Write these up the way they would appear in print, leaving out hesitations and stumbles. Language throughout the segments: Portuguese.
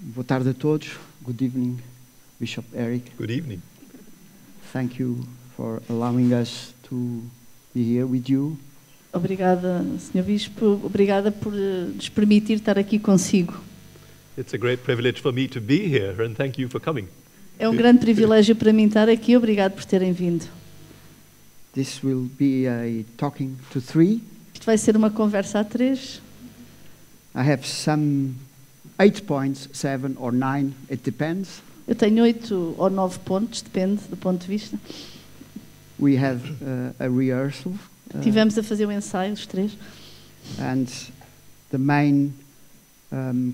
Boa tarde a todos. Good evening, Bishop Erik. Good evening. Thank you for allowing us to be here with you. Obrigada, Sr. Bispo. Obrigada por nos permitir estar aqui consigo. It's a great privilege for me to be here, and thank you for coming. É um grande privilégio para mim estar aqui. Obrigado por terem vindo. This will be a talking to three. Isto vai ser uma conversa a três. I have some 8 points, 7 or 9, it depends. Eu tenho 8 ou 9 pontos, depende do ponto de vista. We have a rehearsal. Tivemos a fazer o ensaio, os três. And the main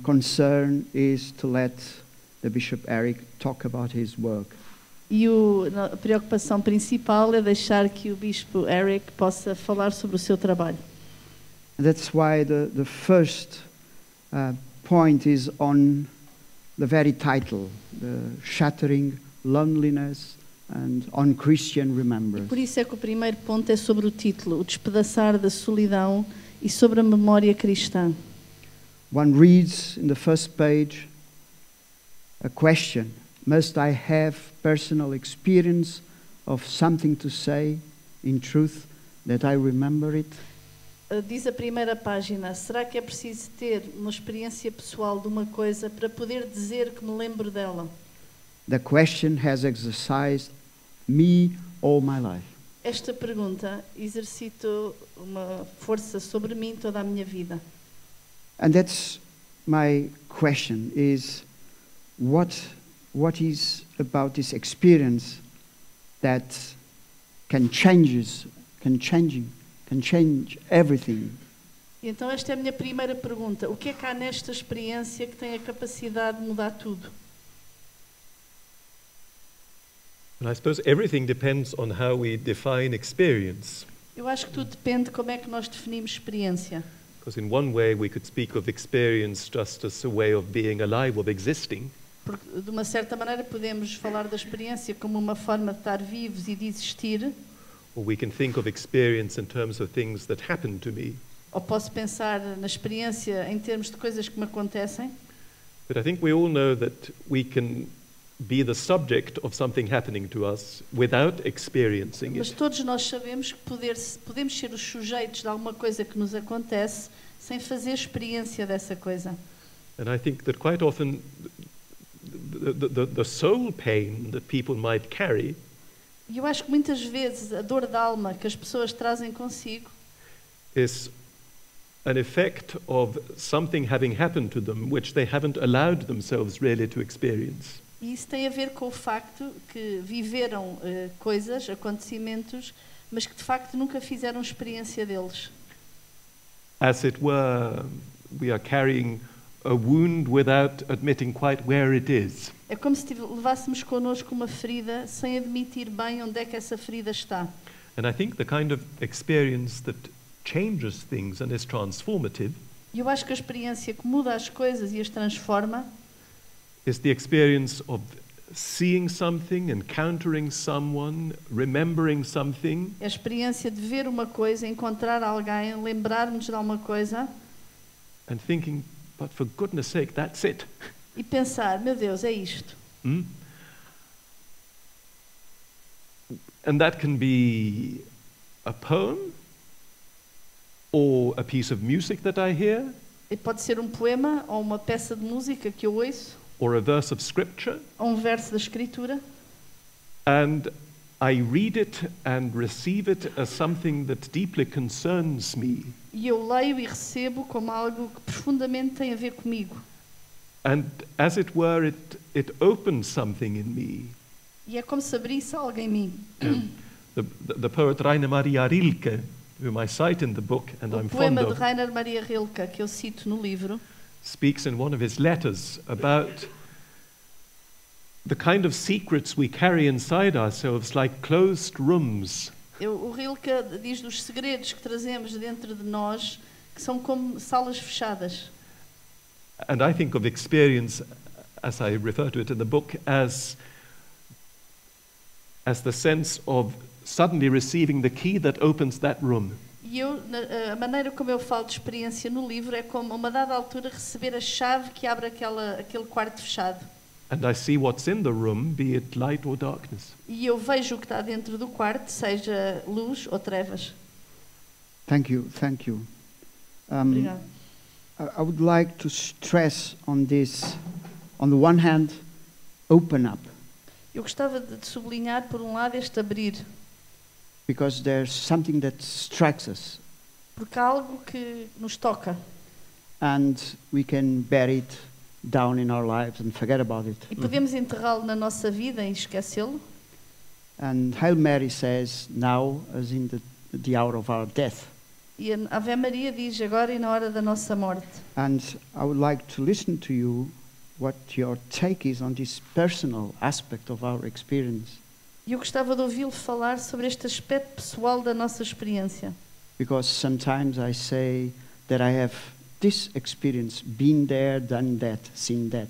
concern is to let the Bishop Erik talk about his work. E a preocupação principal é deixar que o Bispo Erik possa falar sobre o seu trabalho. And that's why the first point is on the very title, the shattering loneliness and on Christian remembrance. Por isso é que o primeiro ponto é sobre o título, o despedaçar da solidão e sobre a memória cristã. One reads in the first page a question: must I have personal experience of something to say in truth that I remember it? Diz a primeira página: será que é preciso ter uma experiência pessoal de uma coisa para poder dizer que me lembro dela? The question has exercised me all my life. Esta pergunta exercitou uma força sobre mim toda a minha vida. And that's my question: is what is about this experience that can change everything? Então esta é a minha primeira pergunta. O que é que há nesta experiência que tem a capacidade de mudar tudo? And I suppose everything depends on how we define experience. Eu acho que tudo depende de como é que nós definimos experiência. Because in one way we could speak of experience just as a way of being alive, of existing. Porque, de uma certa maneira, podemos falar da experiência como uma forma de estar vivos e de existir. Or we can think of experience in terms of things that happen to me. Ou posso pensar na experiência em termos de coisas que me acontecem. But I think we all know that we can be the subject of something happening to us without experiencing Mas it. todos nós sabemos que podemos ser os sujeitos de alguma coisa que nos acontece sem fazer experiência dessa coisa. And I think that quite often the soul pain that people might carry E eu acho que muitas vezes a dor da alma que as pessoas trazem consigo is an effect of something having happened to them which they haven't allowed themselves really to experience. e isso tem a ver com o facto que viveram coisas, acontecimentos, mas que de facto nunca fizeram experiência deles. As it were, we are carrying a wound without admitting quite where it is. É como se levássemos connosco uma ferida sem admitir bem onde é que essa ferida está. And I think the kind of experience that changes things and is transformative E eu acho que a experiência que muda as coisas e as transforma is the experience of seeing something, encountering someone, remembering something, é a experiência de ver uma coisa, encontrar alguém, lembrar-nos de alguma coisa and thinking, but for goodness sake, that's it. e pensar, meu Deus, é isto. And that can be a poem or a piece of music that I hear, E pode ser um poema ou uma peça de música que eu ouço, or a verse of scripture, ou um verso da Escritura, and I read it and receive it as something that deeply concerns me. e eu leio e recebo como algo que profundamente tem a ver comigo. And as it were, it opens something in me. E é como se abrisse algo em mim. The poet Rainer Maria Rilke, whom I cite in the book and I'm O fond poema de of, Rainer Maria Rilke, que eu cito no livro, speaks in one of his letters about the kind of secrets we carry inside ourselves like closed rooms. o Rilke diz dos segredos que trazemos dentro de nós, que são como salas fechadas. And I think of experience, as I refer to it in the book, as the sense of suddenly receiving the key that opens that room. E E a maneira como eu falo de experiência no livro é como, a uma dada altura, receber a chave que abre aquele quarto fechado. And I see what's in the room, be it light or darkness. E eu vejo o que está dentro do quarto, seja luz ou trevas. Thank you, thank you. Obrigado. I would like to stress on this. On the one hand, open up. Eu gostava de sublinhar, por um lado, este abrir. Because there's something that strikes us. Porque há algo que nos toca. And we can bury it down in our lives and forget about it. E podemos enterrá-lo na nossa vida e esquecê-lo. And Hail Mary says, now as in the hour of our death. E a Ave Maria diz agora e na hora da nossa morte. And I would like to listen to you what your take is on this personal aspect of our experience. E eu gostava de ouvi-lo falar sobre este aspecto pessoal da nossa experiência. Because sometimes I say that I have this experience, been there, done that, seen that.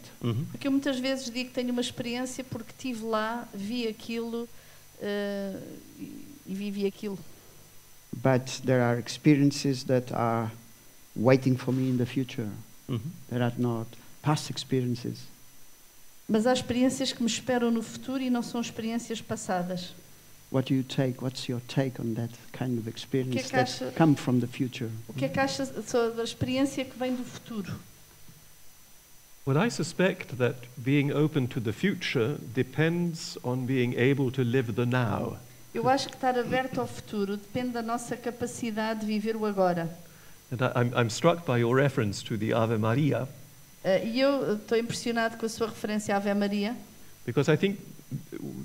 Porque eu muitas vezes digo que tenho uma experiência porque estive lá, vi aquilo e vivi aquilo. But there are experiences that are waiting for me in the future, that are not past experiences. Mas há experiências que me esperam no futuro e não são experiências passadas. What do you take? What's your take on that kind of experience que that acha- come from the future? O que é que acha sobre a experiência que vem do futuro? Well, I suspect that being open to the future depends on being able to live the now. Eu acho que estar aberto ao futuro depende da nossa capacidade de viver o agora. And I'm struck by your reference to the Ave Maria, E eu estou impressionado com a sua referência à Ave Maria, because I think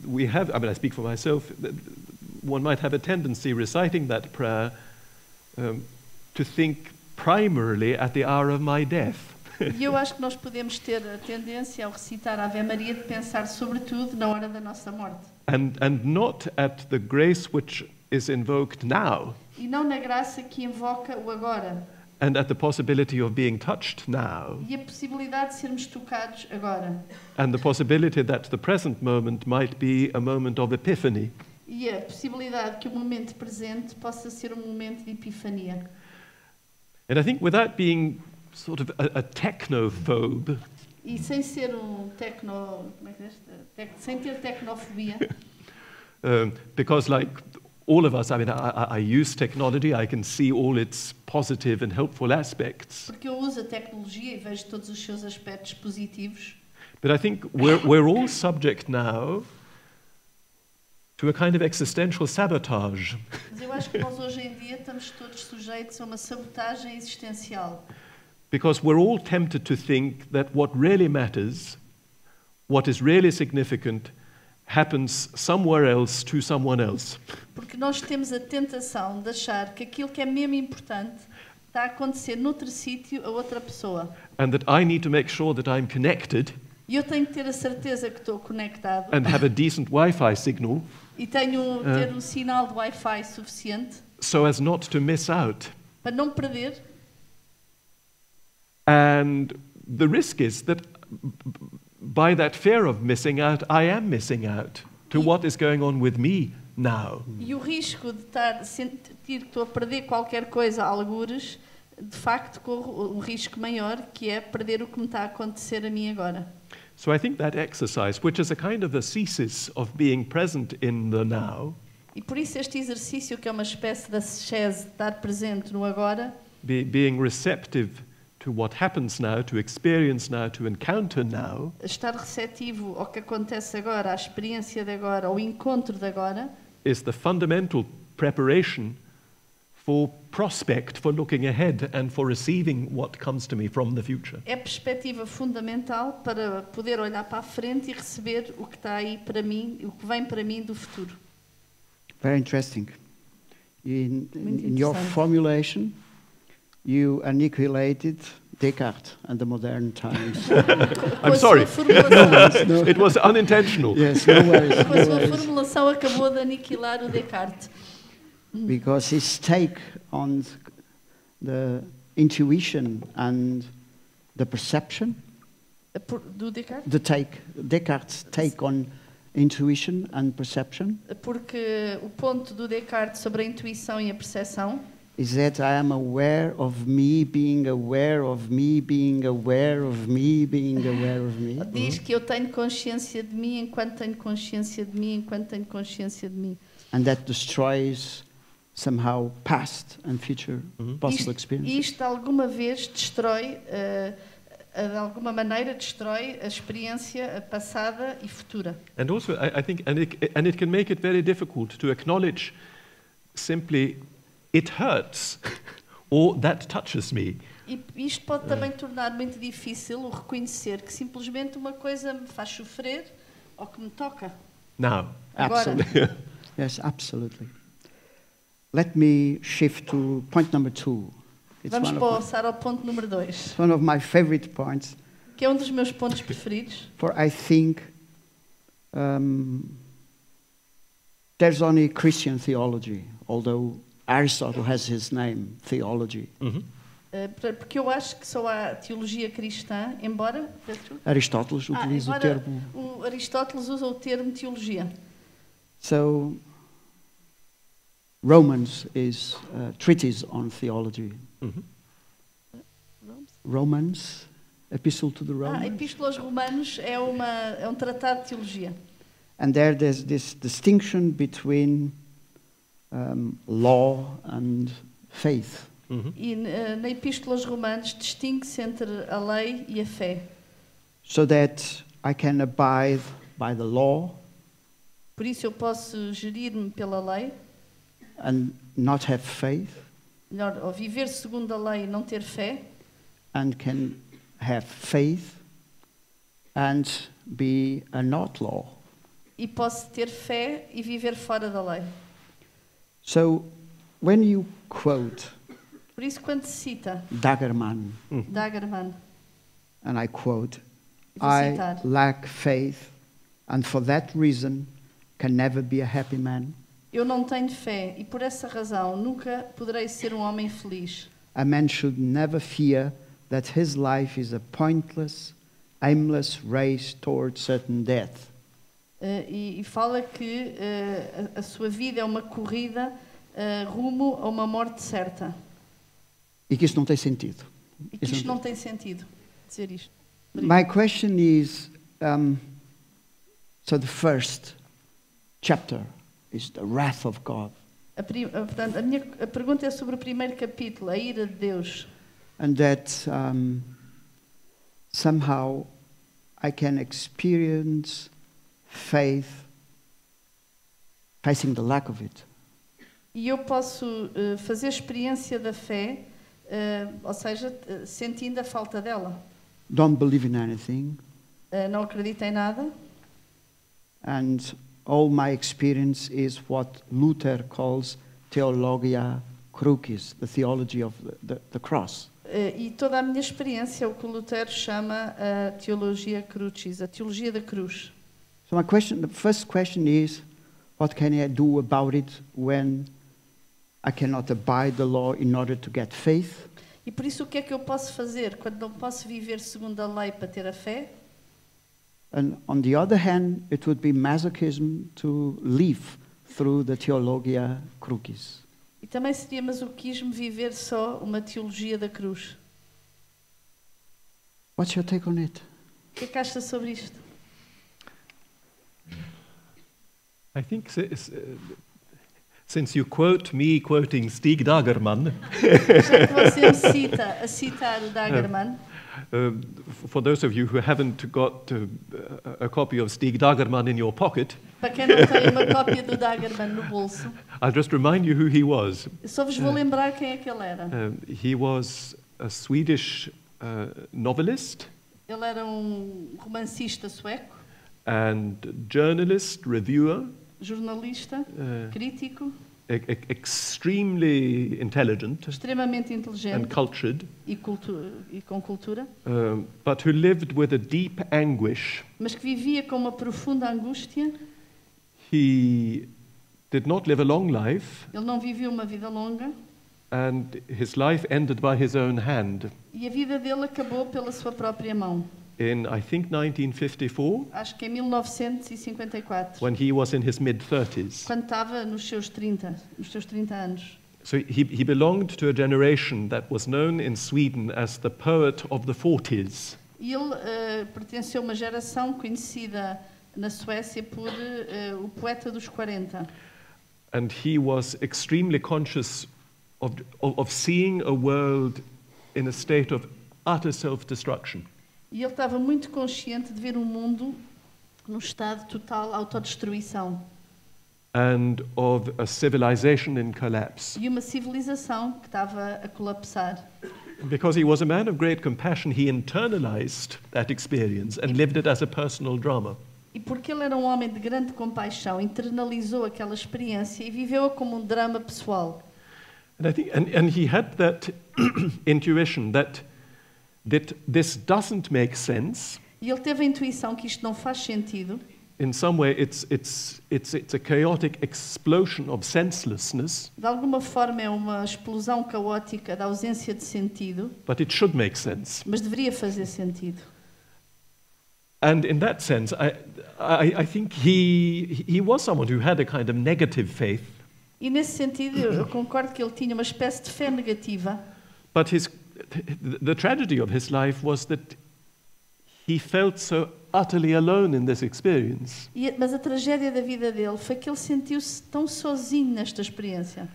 we have, I mean, I speak for myself, one might have a tendency reciting that prayer to think primarily at the hour of my death. e eu acho que nós podemos ter a tendência, ao recitar a Ave Maria, de pensar sobretudo na hora da nossa morte. And not at the grace which is invoked now, E não na graça que invoca o agora. and at the possibility of being touched now, E a possibilidade de sermos tocados agora. and the possibility that the present moment might be a moment of epiphany. E a possibilidade que o momento presente possa ser um momento de epifania. And I think without being sort of a technophobe, E sem ser como é que diz? Sem ter tecnofobia, because like all of us, I mean, I use technology, I can see all its positive and helpful aspects, porque eu uso a tecnologia e vejo todos os seus aspectos positivos. but I think we're all subject now to a kind of existential sabotage. Mas eu acho que nós hoje em dia estamos todos sujeitos a uma sabotagem existencial. Because we're all tempted to think that what really matters, what is really significant, happens somewhere else to someone else. Porque nós temos a tentação de achar que aquilo que é mesmo importante está a acontecer noutro sítio a outra pessoa. And that I need to make sure that I'm connected E eu tenho que ter a certeza que estou conectado and have a decent Wi-Fi signal e tenho ter um sinal de Wi-Fi suficiente so as not to miss out. para não perder. And the risk is that by that fear of missing out, I am missing out to what is going on with me now. E o risco de sentir que estou a perder qualquer coisa, algures, de facto corro um risco maior, que é perder o que me está a acontecer a mim agora. So I think that exercise, which is a kind of ascesis of being present in the now, E por isso este exercício, que é uma espécie de ascese, de estar presente no agora, being receptive to what happens now, to experience now, to encounter now, estar receptivo ao que acontece agora, à experiência de agora, ao encontro de agora, is the fundamental preparation for prospect, for looking ahead and for receiving what comes to me from the future. é a perspectiva fundamental para poder olhar para a frente e receber o que está aí para mim, o que vem para mim do futuro. Very interesting. In your interessante. formulation, you annihilated Descartes and the modern times. Com I'm a sorry. sua formulação, It was unintentional. Yes, no worries. com a sua formulação acabou de aniquilar o Descartes. Because his take on the intuition and the perception, Do Descartes? Descartes' take on intuition and perception Porque o ponto do Descartes sobre a intuição e a percepção is that I am aware of me being aware of me being aware of me being aware of me. Diz que eu tenho consciência de mim enquanto tenho consciência de mim enquanto tenho consciência de mim. And that destroys somehow past and future possible experiences. Isto de alguma vez destrói, de alguma maneira destrói a experiência passada e futura. And also, I think, and it can make it very difficult to acknowledge simply it hurts or that touches me. E isto pode também tornar muito difícil o reconhecer que simplesmente uma coisa me faz sofrer ou que me toca. Now, Agora. Absolutely. Yes, absolutely. Let me shift to point number 2. Vamos passar ao ponto número 2, It's one of my favorite points, que é um dos meus pontos preferidos. for I think there's only Christian theology, although Aristotle has his name, theology. Porque eu acho que só há teologia cristã, embora Aristóteles utiliza o termo. o Aristóteles usa o termo teologia. So, Romans is a treatise on theology. Romans, Epistle to the A Romans. Epístola aos Romanos é um tratado de teologia. And there's this distinction between law and faith. E na Epístola aos Romanos distingue-se entre a lei e a fé. So that I can abide by the law Por isso eu posso gerir-me pela lei, and not have faith, melhor, ou viver segundo a lei e não ter fé, and can have faith and be a not law. e posso ter fé e viver fora da lei. So when you quote Por isso quando se cita Dagerman, Dagerman, and I quote, vou I citar, lack faith, and for that reason can never be a happy man. eu não tenho fé e por essa razão nunca poderei ser um homem feliz. A man should never fear that his life is a pointless, aimless race toward certain death. E fala que a sua vida é uma corrida rumo a uma morte certa. E que isso não tem sentido. E que isto não tem sentido, dizer isto. My question is, so the first chapter is the wrath of God. Portanto, a pergunta é sobre o primeiro capítulo, a ira de Deus. And that somehow I can experience faith facing the lack of it. E eu posso fazer experiência da fé, ou seja, sentindo a falta dela. Don't believe in anything. Não acredito em nada. And all my experience is what Luther calls theologia crucis, the theology of the cross. E toda a minha experiência é o que o Lutero chama a teologia crucis, a teologia da cruz. So my question, the first question is, what can I do about it when I cannot abide the law in order to get faith? E por isso o que é que eu posso fazer quando não posso viver segundo a lei para ter a fé? And on the other hand, it would be masochism to live through the theologia crucis. E também seria masoquismo viver só uma teologia da cruz. What's your take on it? O que é que acha sobre isto? I think since you quote me quoting Stig Dagerman, Já que você me cita a citar o Dagerman, for those of you who haven't got a copy of Stig Dagerman in your pocket, para quem não tem uma cópia do Dagerman no bolso, I'll just remind you who he was. eu só vos vou lembrar quem é que ele era. He was a Swedish novelist Ele era romancista sueco, and journalist, reviewer, jornalista, crítico, extremely intelligent extremamente and inteligente cultured, e com cultura, but who lived with a deep anguish. mas que vivia com uma profunda angústia. He did not live a long life, Ele não viveu uma vida longa and his life ended by his own hand. e a vida dele acabou pela sua própria mão. In, I think, 1954, Acho que em 1954, when he was in his mid-30s. quando estava nos seus 30 anos. So he belonged to a generation that was known in Sweden as the poet of the 40s. E ele pertenceu a uma geração conhecida na Suécia por o poeta dos 40. And he was extremely conscious of seeing a world in a state of utter self-destruction. E ele estava muito consciente de ver um mundo num estado de total autodestruição. And of a civilization in collapse. E uma civilização que estava a colapsar. Because he was a man of great compassion, he internalized that experience and lived it as a personal drama. E porque ele era um homem de grande compaixão, internalizou aquela experiência e viveu-a como um drama pessoal. And I think, and he had that intuition that this doesn't make sense. E ele teve a intuição que isto não faz sentido. In some way, it's a chaotic explosion of senselessness. De alguma forma é uma explosão caótica da ausência de sentido. But it should make sense. Mas deveria fazer sentido. And in that sense, I think he was someone who had a kind of negative faith. E nesse sentido, eu concordo que ele tinha uma espécie de fé negativa. But the tragedy of his life was that he felt so utterly alone in this experience. Mas a tragédia da vida dele foi que ele sentiu-se tão sozinho nesta experiência.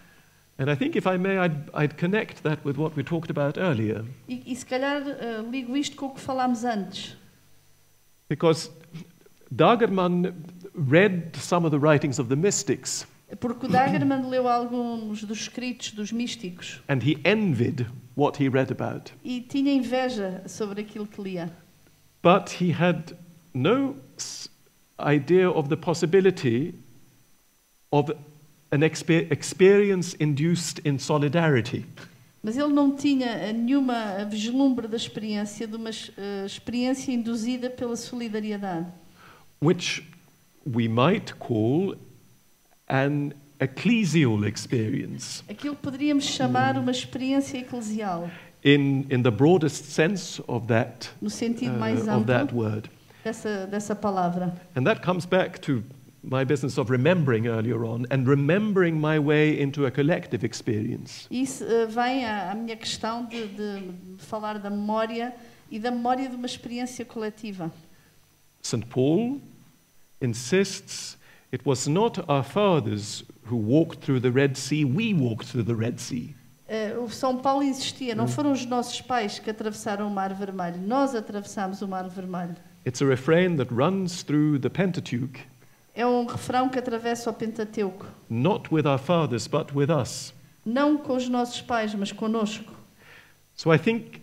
And I think, if I may, I'd connect that with what we talked about earlier. E se calhar ligo isto com o que falámos antes. Because Dagerman read some of the writings of the mystics. Porque o Dagerman leu alguns dos escritos dos místicos. And he envied what he read about. E tinha inveja sobre aquilo que lia. But he had no idea of the possibility of an experience induced in solidarity. Mas ele não tinha nenhuma vislumbre da experiência, de uma experiência induzida pela solidariedade. Which we might call an ecclesial experience. Aquilo que poderíamos chamar uma experiência eclesial. In the broadest sense of that, no sentido mais of that amplo word. dessa palavra. And that comes back to my business of remembering earlier on and remembering my way into a collective experience. Isso vem à minha questão de falar da memória e da memória de uma experiência coletiva. St. Paul insists it was not our fathers who walked through the Red Sea, we walked through the Red Sea. O São Paulo insistia, não foram os nossos pais que atravessaram o Mar Vermelho, nós atravessámos o Mar Vermelho. It's a refrain that runs through the Pentateuch. É um refrão que atravessa o Pentateuco. Not with our fathers, but with us. Não com os nossos pais, mas conosco. So I think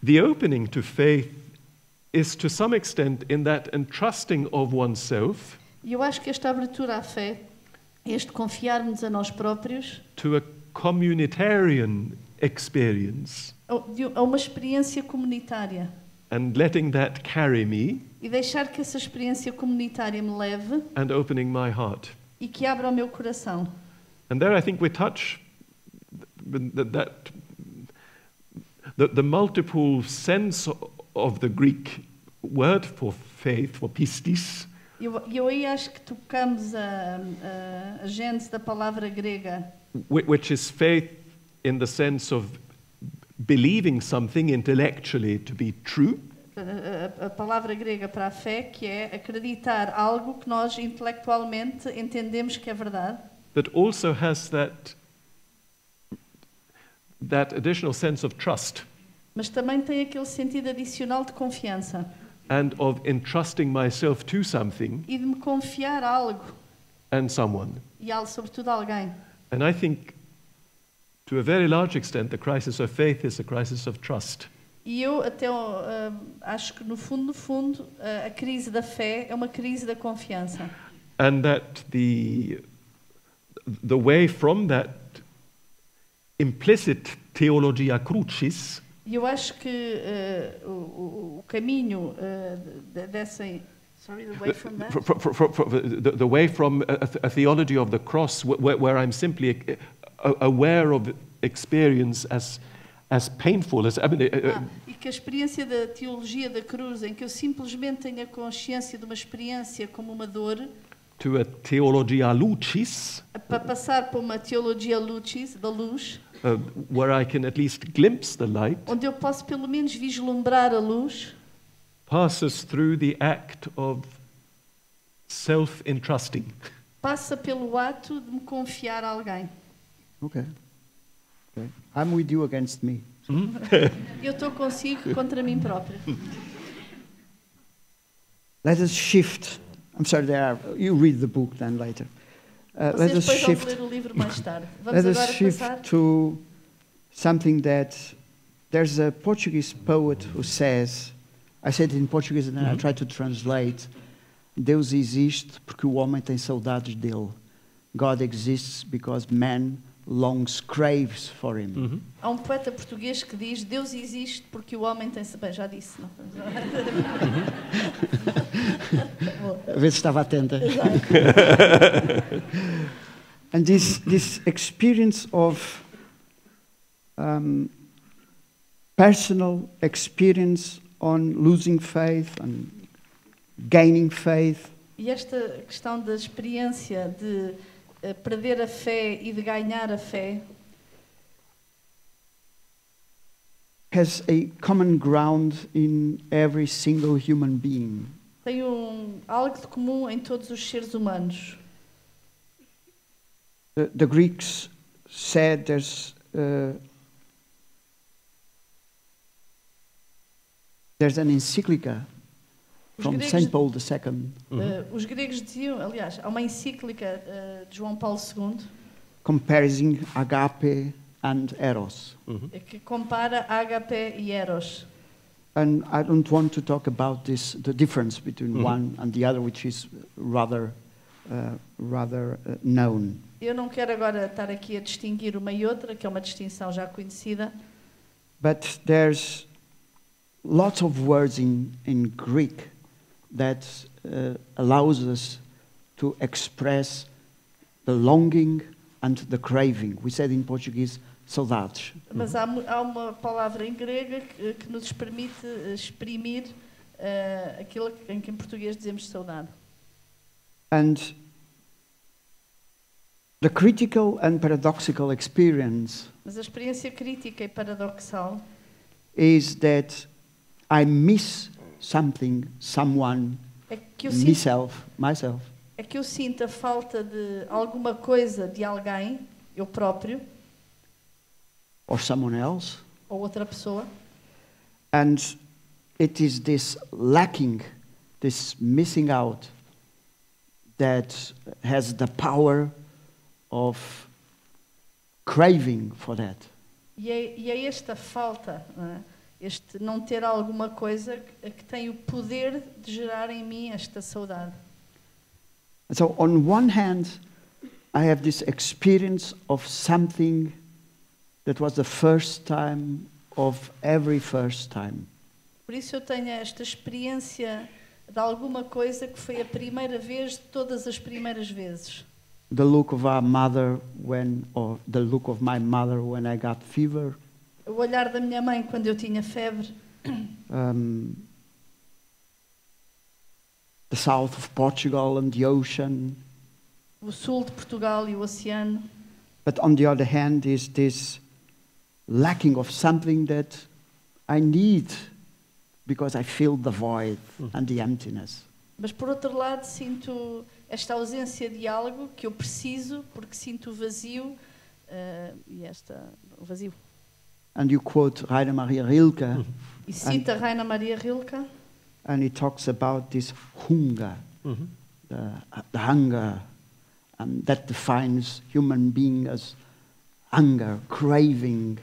the opening to faith is to some extent in that entrusting of oneself. E eu acho que esta abertura à fé, este confiarmos a nós próprios, to a communitarian experience. A uma experiência comunitária. And letting that carry me. E deixar que essa experiência comunitária me leve. And opening my heart. E que abra o meu coração. And there I think we touch the multiple sense of the Greek word for faith, for pistis. Eu aí acho que tocamos a gênese da palavra grega. Which is faith in the sense of believing something intellectually to be true. A palavra grega para a fé, que é acreditar algo que nós intelectualmente entendemos que é verdade. That also has that additional sense of trust. Mas também tem aquele sentido adicional de confiança. And of entrusting myself to something. E de me confiar a algo. And someone. E sobretudo a alguém. And I think, to a very large extent, the crisis of faith is a crisis of trust. E eu até acho que no fundo, a crise da fé é uma crise da confiança. And that the way from that implicit theologia crucis. E eu acho que o caminho dessa. Sorry, the way from that. The way from a theology of the cross, where I'm simply aware of experience as painful as. E que a experiência da teologia da cruz, em que eu simplesmente tenho a consciência de uma experiência como uma dor. to a theologia lucis, para passar para uma teologia lucis, da luz, where I can at least glimpse the light, onde eu posso pelo menos vislumbrar a luz, passes through the act of self-entrusting. passa pelo ato de me confiar a alguém. Okay. I'm with you against me. Eu estou consigo contra mim própria. Let us shift. I'm sorry, you read the book then later. Let Vocês us depois vão shift. ler o livro mais tarde. Vamos Let us agora shift passar. to something that there's a Portuguese poet who says, I said it in Portuguese and then I try to translate, Deus existe porque o homem tem saudades dele. God exists because man longs, craves for him. Há um poeta português que diz: Deus existe porque o homem tem... Bem, já disse. Não? A ver se estava atenta. And this experience of personal experience on losing faith and gaining faith. E esta questão da experiência de perder a fé e de ganhar a fé has a common ground in every single human being. tem algo de comum em todos os seres humanos. The Greeks said there's an encyclica from Saint Paul II. Os gregos diziam, aliás, há uma encíclica de João Paulo II Comparing agape and eros. que compara agape e eros. And I don't want to talk about the difference between one and the other, which is rather known. Eu não quero agora estar aqui a distinguir uma e outra, que é uma distinção já conhecida. But there's lots of words in Greek that allows us to express the longing and the craving. We said in Portuguese, saudades. Mas há uma palavra em grega que nos permite exprimir aquilo em que em português dizemos saudade. And the critical and paradoxical experience Mas a experiência crítica e paradoxal is that I miss something, someone, é que eu sinto, myself, é que eu sinto a falta de alguma coisa de alguém, eu próprio, or someone else. ou outra pessoa, And it is this lacking, this missing out, that has the power of craving for that. e é esta falta, não é? Este não ter alguma coisa que tem o poder de gerar em mim esta saudade. And so on one hand, I have this experience of something that was the first time of every first time. Por isso eu tenho esta experiência de alguma coisa que foi a primeira vez de todas as primeiras vezes. The look of our mother or the look of my mother when I got fever. O olhar da minha mãe quando eu tinha febre. The south of Portugal and the ocean. O sul de Portugal e o oceano. But on the other hand is this lacking of something that I need because I feel the void and the emptiness. Mas por outro lado sinto esta ausência de algo que eu preciso porque sinto o vazio o vazio. And you quote Rainer Maria Rilke. E cita Rainer Maria Rilke. And he talks about this hunger, the hunger, and that defines human being as hunger, craving,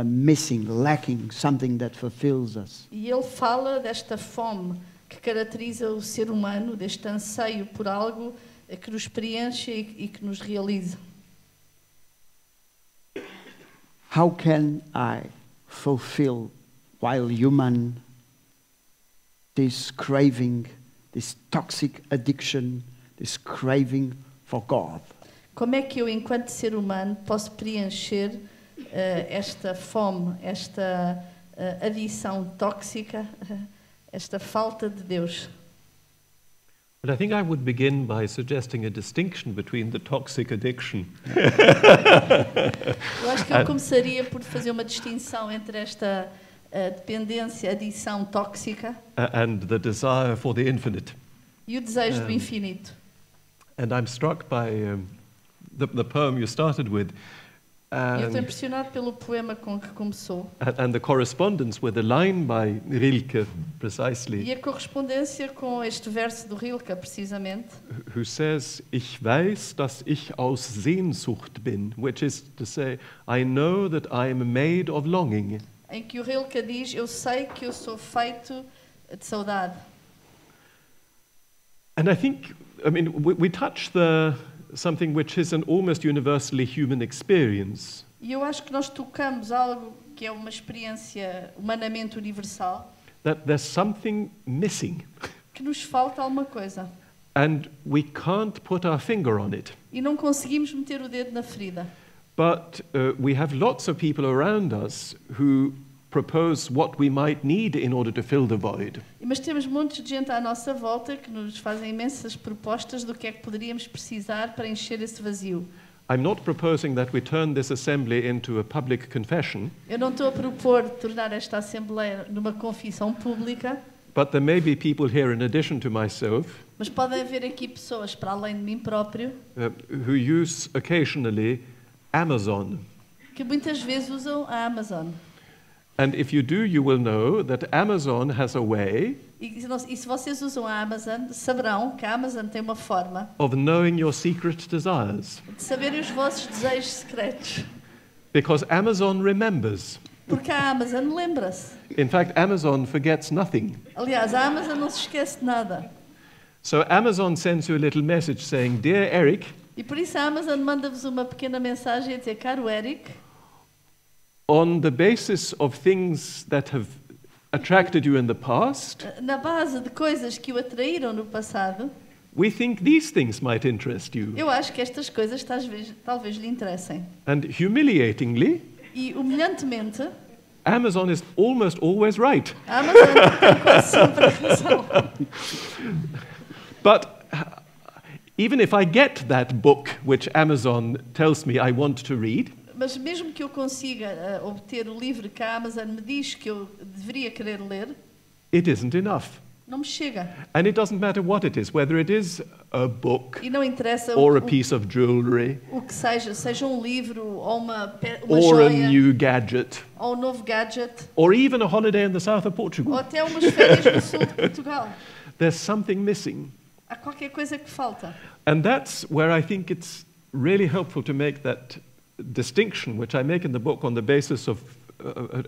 missing, lacking something that fulfills us. E ele fala desta fome que caracteriza o ser humano, deste anseio por algo que nos preenche e que nos realiza. How can I fulfill, while human, this craving, this toxic addiction, this craving for God? Como é que eu, enquanto ser humano, posso preencher esta fome, esta adição tóxica, esta falta de Deus? And I think I would begin by suggesting a distinction between the toxic addiction Eu acho que eu começaria por fazer uma distinção entre esta dependência, adição tóxica and the desire for the infinite. e o desejo do infinito. And I'm struck by the poem you started with. Eu estou impressionado pelo poema com que começou. And the correspondence with the line by Rilke, precisely. E a correspondência com este verso do Rilke, precisamente. Who says, "Ich weiß, dass ich aus Sehnsucht bin," which is to say, I know that I am made of longing. Em que o Rilke diz, eu sei que eu sou feito de saudade. And I think, we touch something which is an almost universally human experience. E eu acho que nós tocamos algo que é uma experiência humanamente universal. That there's something missing. Que nos falta alguma coisa. And we can't put our finger on it. E não conseguimos meter o dedo na ferida. But we have lots of people around us who propose what we might need in order to fill the void. Mas temos montes de gente à nossa volta que nos fazem imensas propostas do que é que poderíamos precisar para encher esse vazio. I'm not proposing that we turn this assembly into a public confession. Eu não estou a propor tornar esta assembleia numa confissão pública. But there may be people here in addition to myself. Mas podem haver aqui pessoas para além de mim próprio who use occasionally Amazon. que muitas vezes usam a Amazon. And if you do, you will know that Amazon has a way E se vocês usam a Amazon, saberão que a Amazon tem uma forma of knowing your secret desires. de saberem os vossos desejos secretos. Because Amazon remembers. Porque a Amazon lembra-se. In fact, Amazon forgets nothing. Aliás, a Amazon não se esquece de nada. So Amazon sends you a little message saying, "Dear Erik," E por isso a Amazon manda-vos uma pequena mensagem a dizer, caro Erik, on the basis of things that have attracted you in the past, na base de coisas que o atraíram no passado, we think these things might interest you. eu acho que estas coisas talvez lhe interessem. And humiliatingly, E, humilhantemente, Amazon is almost always right. a Amazon tem quase sempre razão. But even if I get that book which Amazon tells me I want to read, Mas mesmo que eu consiga obter o livro que a Amazon me diz que eu deveria querer ler, it isn't enough. não me chega. And it doesn't matter what it is, whether it is a book E não interessa or a piece of jewelry o que seja um livro ou uma or a joia, new gadget ou um novo gadget, or even a holiday in the south of ou Portugal. até umas férias no sul de Portugal. There's something missing. Há qualquer coisa que falta. And that's where I think it's really helpful to make that distinction, which I make in the book on the basis of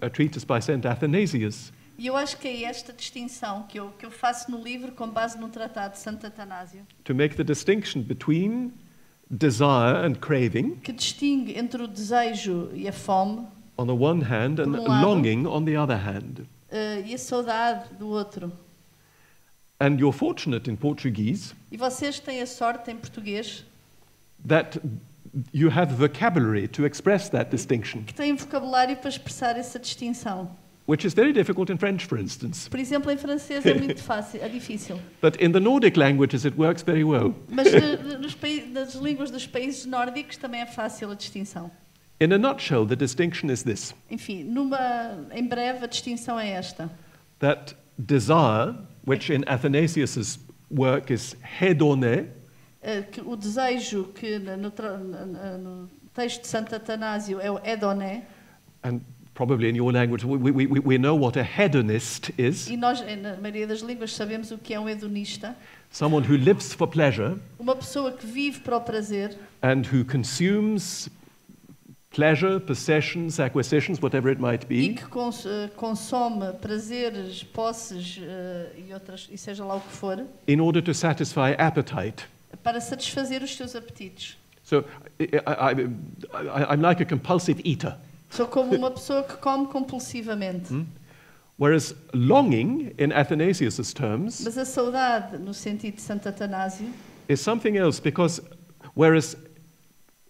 a treatise by Saint Athanasius. E eu acho que é esta distinção que eu faço no livro com base no tratado de Santo Atanásio, To make the distinction between desire and craving que distingue entre o desejo e a fome on the one hand and Por lado. longing on the other hand. e a saudade do outro. And you're fortunate in Portuguese E vocês têm a sorte em português that you have vocabulary to express that distinction, que têm vocabulário para expressar essa distinção. which is very difficult in French, for instance. Por exemplo, em francês é muito fácil, é difícil. But in the Nordic languages it works very well. Mas nas línguas dos países nórdicos também é fácil a distinção. In a nutshell, the distinction is this, Enfim, em breve a distinção é esta. that desire, which in Athanasius' work is hedone, Que o desejo que no texto de Santo Atanásio é o edoné, and probably in your language we know what a hedonist is, e nós, na maioria das línguas, sabemos o que é um hedonista. someone who lives for pleasure Uma pessoa que vive para o prazer and who consumes pleasure, possessions, acquisitions, whatever it might e be, que consome prazeres, posses e seja lá o que for, in order to satisfy appetite. para satisfazer os seus apetites. So I'm like a compulsive eater. Sou como uma pessoa que come compulsivamente. Whereas longing, in Athanasius' terms, Mas a saudade, no sentido de Santo Atanásio, is something else, because whereas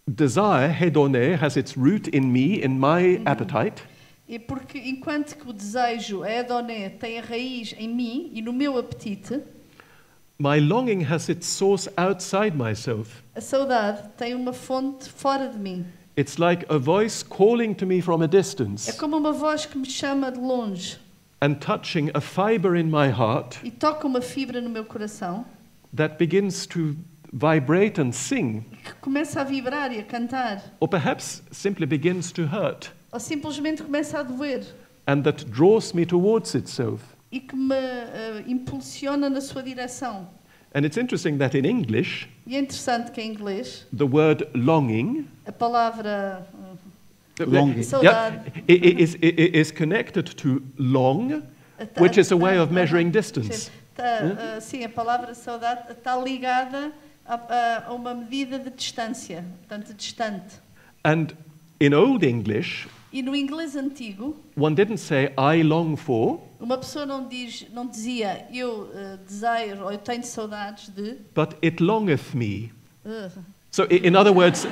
desire, hedone, has its root in me, in my appetite, é porque enquanto que o desejo, a hedoné, tem a raiz em mim e no meu apetite, my longing has its source outside myself. A saudade tem uma fonte fora de mim. It's like a voice calling to me from a É distance como uma voz que me chama de longe and touching a fiber in my heart e toca uma fibra no meu coração that begins to vibrate and sing, que começa a vibrar e a cantar, or perhaps simply begins to hurt, ou simplesmente começa a doer and that draws me towards itself. e que me impulsiona na sua direção. And it's interesting that in English, E é interessante que em inglês the word longing a palavra Longing. saudade is connected to long, which is a way of measuring distance. Sim, a palavra saudade está ligada a uma medida de distância, portanto, distante. And in Old English, E no inglês antigo, one didn't say I long for, uma pessoa não dizia eu desejo ou eu tenho saudades de. but it longeth me. Uh, So in other words,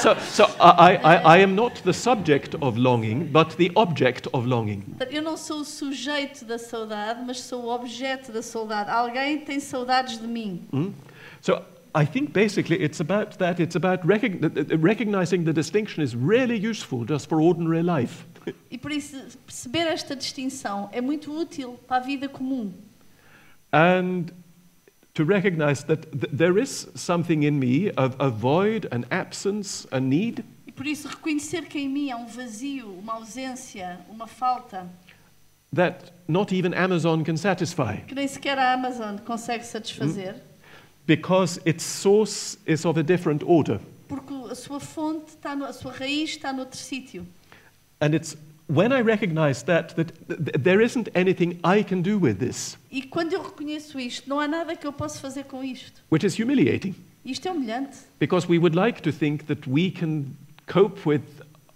I am not the subject of longing, but the object of longing. eu não sou o sujeito da saudade, mas sou o objeto da saudade. Alguém tem saudades de mim. So I think basically it's about that. It's about recognizing the distinction is really useful just for ordinary life. E por isso perceber esta distinção é muito útil para a vida comum. And to recognize that there is something in me, a void, an absence, a need, E por isso reconhecer que em mim há um vazio, uma ausência, uma falta, that not even Amazon can satisfy, que nem sequer a Amazon consegue satisfazer, because its source is of a different order. porque a sua fonte está a sua raiz está noutro sítio. And it's when I recognize that there isn't anything I can do with this, E quando eu reconheço isto, não há nada que eu possa fazer com isto. which is humiliating, Isto é humilhante, because we would like to think that we can cope with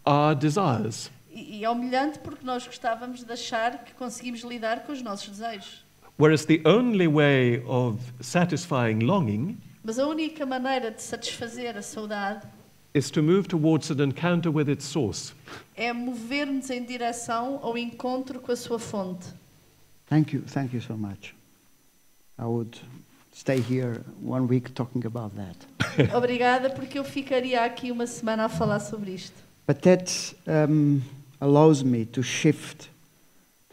our desires. e é humilhante porque nós gostávamos de achar que conseguimos lidar com os nossos desejos. Whereas the only way of satisfying longing Mas a única maneira de satisfazer a saudade is to move towards an encounter with its source. é mover-nos em direção ao encontro com a sua fonte. Thank you so much. I would stay here 1 week talking about that. Obrigada, porque eu ficaria aqui uma semana a falar sobre isto. But that allows me to shift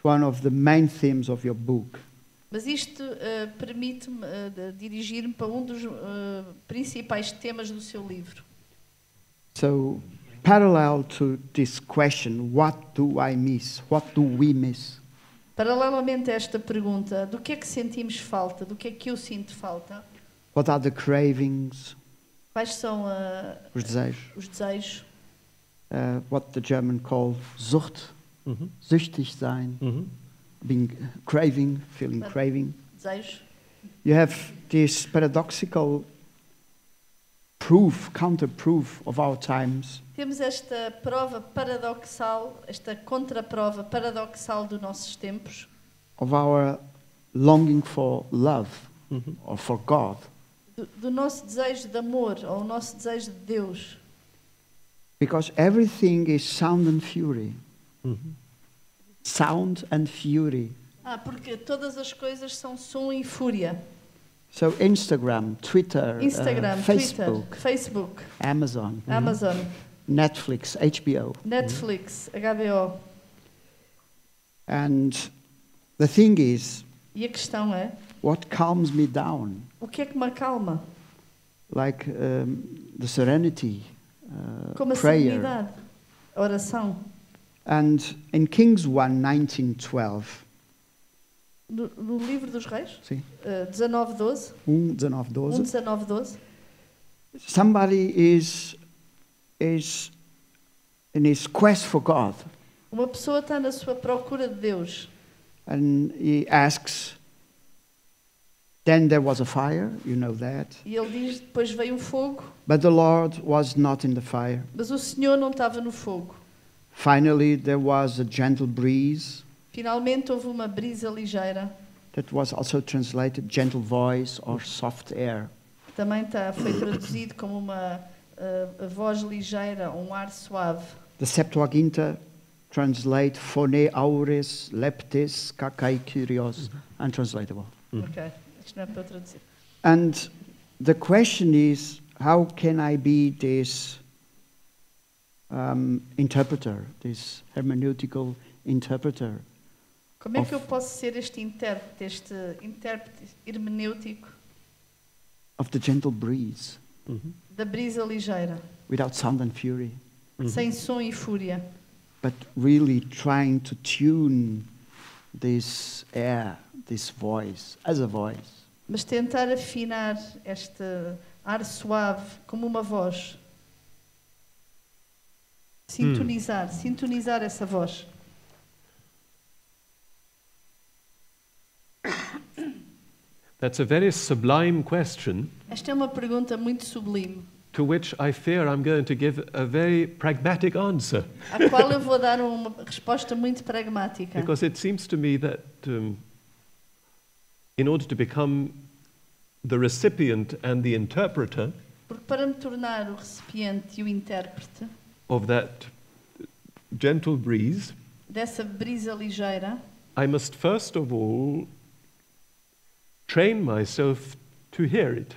to one of the main themes of your book. Mas isto permite-me dirigir-me para um dos principais temas do seu livro. So, parallel to this question, what do I miss? What do we miss? Paralelamente a esta pergunta, do que é que sentimos falta? Do que é que eu sinto falta? What are the cravings? Quais são Os desejos? os desejos? What the German call Sucht, süchtig sein, being craving, feeling craving. Desejos? You have this paradoxical proof, counter-proof of our times. Temos esta prova paradoxal, esta contraprova paradoxal dos nossos tempos, Of our longing for love or for God. do nosso desejo de amor ou o nosso desejo de Deus. Because everything is sound and fury. Sound and fury. Porque todas as coisas são som e fúria. So Instagram, Twitter, Twitter, Facebook, Amazon, Amazon, Netflix, HBO. Netflix, HBO. And the thing is, E a questão é, what calms me down? o que é que me acalma? Like the serenity, Como a prayer. serenidade, a oração. And in Kings 1, 19:12, No livro dos Reis, sim, 19:12, 19:12, 19:12, somebody is in his quest for God, uma pessoa está na sua procura de Deus. and he asks, then there was a fire, you know that, E ele diz, depois veio um fogo, but the Lord was not in the fire. mas o Senhor não estava no fogo. Finally, there was a gentle breeze, Finalmente houve uma brisa ligeira, that was also translated gentle voice or soft air. também foi traduzido como uma voz ligeira, um ar suave. The Septuaginta translate phone aures leptis kakai kyrios, untranslatable. Ok. Isto não é para eu traduzir. And the question is, how can I be this interpreter, this hermeneutical interpreter? Como é que eu posso ser este intérprete hermenêutico Of the gentle breeze, da brisa ligeira, without sound and fury, sem som e fúria, but really trying to tune this air, this voice, as a voice. mas tentar afinar este ar suave como uma voz. Sintonizar essa voz. That's a very sublime question, Esta é uma pergunta muito sublime, to which I fear I'm going to give a very pragmatic answer. à qual eu vou dar uma resposta muito pragmática. Because it seems to me that in order to become the recipient and the interpreter Porque para me tornar o recipiente e o intérprete of that gentle breeze, dessa brisa ligeira, I must first of all train myself to hear it,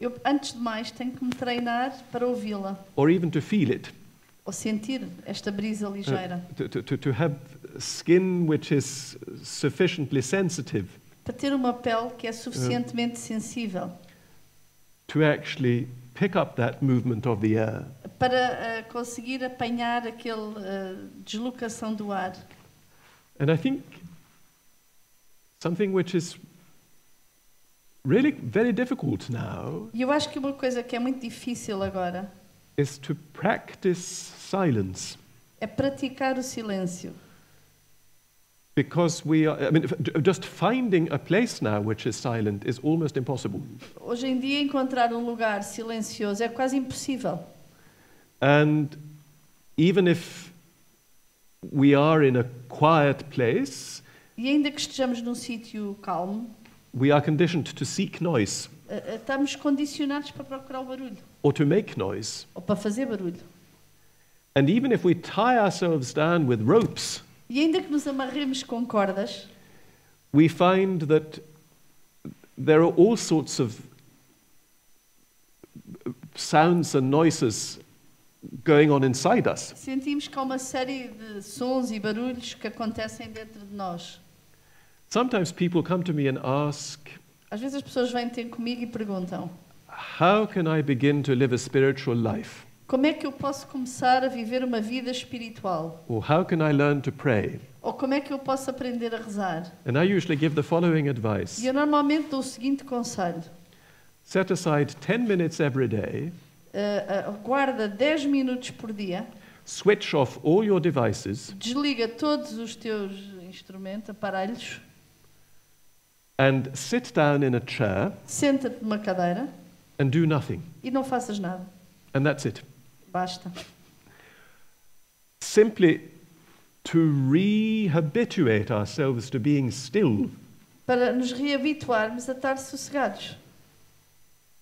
eu, antes de mais, tenho que me treinar para ouvi-la, or even to feel it, ou sentir esta brisa ligeira, to have skin which is sufficiently sensitive para ter uma pele que é suficientemente sensível, to actually pick up that movement of the air. para conseguir apanhar aquele deslocação do ar. And I think something which is really very difficult now E eu acho que uma coisa que é muito difícil agora is to practice silence. é praticar o silêncio. Because we are, I mean, just finding a place now which is silent is almost impossible. Hoje em dia, encontrar um lugar silencioso é quase impossível. And even if we are in a quiet place, E ainda que estejamos num sítio calmo, we are conditioned to seek noise estamos condicionados para procurar o barulho, or to make noise. ou para fazer barulho. And even if we tie ourselves down with ropes, E ainda que nos amarremos com cordas, we find that there are all sorts of sounds and noises going on inside us. sentimos que há uma série de sons e barulhos que acontecem dentro de nós. Sometimes people come to me and ask, Às vezes as pessoas vêm ter comigo e perguntam: how can I begin to live a spiritual life? como é que eu posso começar a viver uma vida espiritual? Or how can I learn to pray? Ou como é que eu posso aprender a rezar? And I usually give the following advice. E eu normalmente dou o seguinte conselho: Set aside 10 minutes every day, guarda 10 minutos por dia, switch off all your devices, desliga todos os teus instrumentos, aparelhos, and sit down in a chair senta-te numa cadeira and do nothing. e não faças nada. And that's it. Basta. Simply to re-habituate ourselves to being still Para nos reabituarmos a estar sossegados.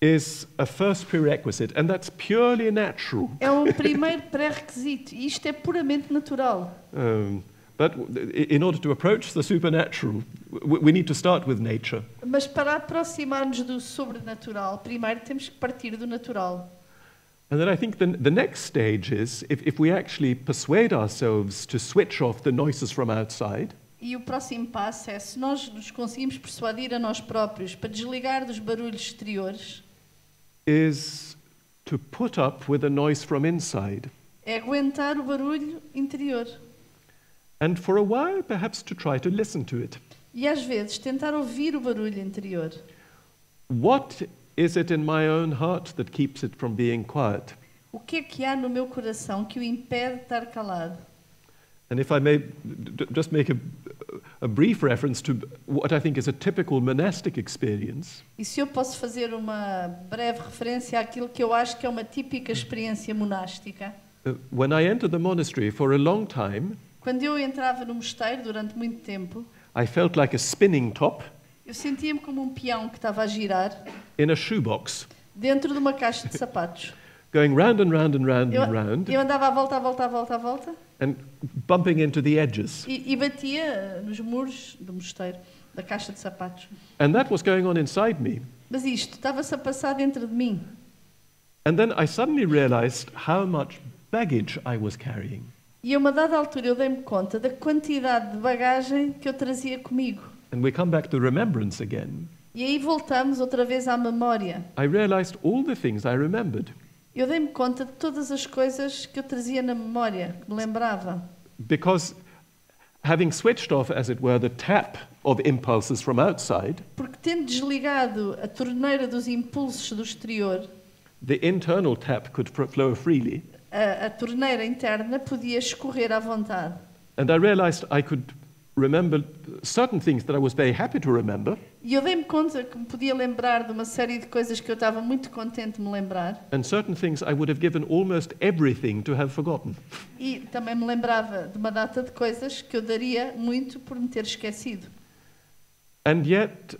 is a first prerequisite, and that's purely natural. É o primeiro pré-requisito e isto é puramente natural. But in order to approach the supernatural, we need to start with nature. Mas para aproximar-nos do sobrenatural, primeiro temos que partir do natural. And then I think the next stage is if we actually persuade ourselves to switch off the noises from outside, E o próximo passo é, se nós nos conseguimos persuadir a nós próprios para desligar dos barulhos exteriores, is to put up with the noise from inside. é aguentar o barulho interior. And for a while, perhaps to try to listen to it. E às vezes tentar ouvir o barulho interior. What is it in my own heart that keeps it from being quiet? O que é que há no meu coração que o impede de estar calado? And if I may just make a brief reference to what I think is a typical monastic experience, E se eu posso fazer uma breve referência àquilo que eu acho que é uma típica experiência monástica. when I entered the monastery for a long time, Quando eu entrava no mosteiro durante muito tempo, I felt like a spinning top eu sentia-me como um peão que estava a girar in a shoebox, dentro de uma caixa de sapatos. going round and round and round Eu, and round, eu andava à volta, à volta, à volta, à volta and bumping into the edges. e batia nos muros do mosteiro. da caixa de sapatos. And that was going on inside me. Mas isto estava-se a passar dentro de mim. And then I suddenly realized how much baggage I was carrying. E a uma dada altura eu dei-me conta da quantidade de bagagem que eu trazia comigo. And we come back to remembrance again. E aí voltamos outra vez à memória. I realized all the things I remembered. Eu dei-me conta de todas as coisas que eu trazia na memória, que me lembrava. Because having switched off, as it were, the tap of impulses from outside, Porque tendo desligado a torneira dos impulsos do exterior, the internal tap could flow freely. a torneira interna podia escorrer à vontade. And I realized I could remember certain things that I was very happy to remember, E eu dei-me conta que me podia lembrar de uma série de coisas que eu estava muito contente de me lembrar. and certain things I would have given almost everything to have forgotten. E também me lembrava de uma data de coisas que eu daria muito por me ter esquecido. And yet,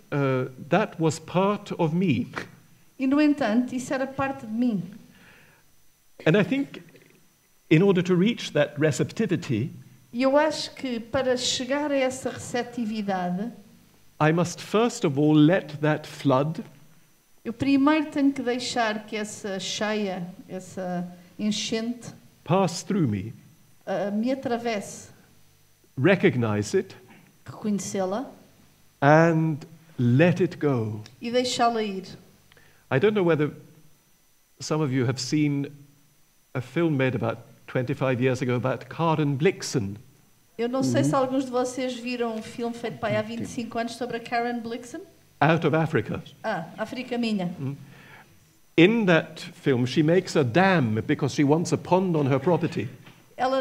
that was part of me. E, no entanto, isso era parte de mim. And I think in order to reach that receptivity, E eu acho que para chegar a essa receptividade, I must first of all let that flood eu primeiro tenho que deixar que essa cheia, essa enchente, pass through me, me atravesse, recognize it, reconhecê-la and let it go. e deixá-la ir. I don't know whether some of you have seen a film made about 25 years ago about Karen Blixen. Eu não sei se alguns de vocês viram um filme feito há 25 anos sobre a Karen Blixen. Out of Africa. África Minha. In that film, she makes a dam because she wants a pond on her property. Ela,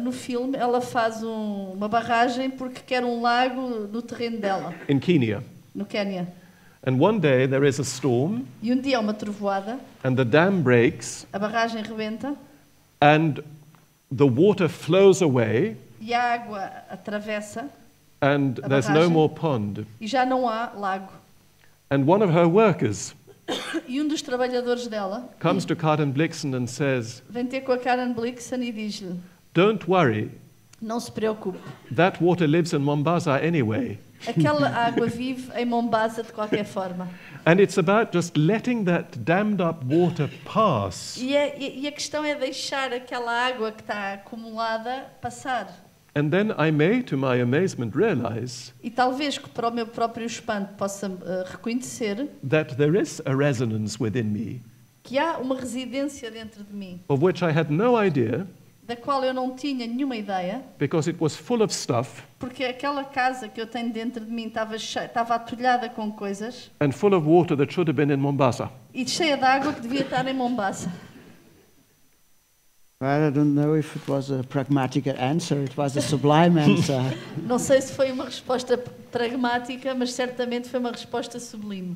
no filme, ela faz uma barragem porque quer um lago no terreno dela, In Kenya. no Quénia. And one day there is a storm, E um dia há uma trovoada, and the dam breaks, a barragem rebenta and the water flows away, e a água atravessa and A there's no barragem. more pond. e já não há lago. And one of her workers E um dos trabalhadores dela comes to Karen Blixen and says, vem ter com a Karen Blixen e diz-lhe: "Don't worry, não se preocupe, that water lives in Mombasa anyway." aquela água vive em Mombasa de qualquer forma. And it's about just letting that dammed up water pass. E a questão é deixar aquela água que está acumulada passar. And then I may, to my amazement, realize E talvez que para o meu próprio espanto possa reconhecer that there is a resonance within me que há uma residência dentro de mim, of which I had no idea da qual eu não tinha nenhuma ideia, because it was full of stuff porque aquela casa que eu tenho dentro de mim estava atulhada com coisas and full of water that should have been in Mombasa. e cheia de água que devia estar em Mombasa. Well, I don't know if it was a pragmatic answer. It was a sublime answer. Não sei se foi uma resposta pragmática, mas certamente foi uma resposta sublime.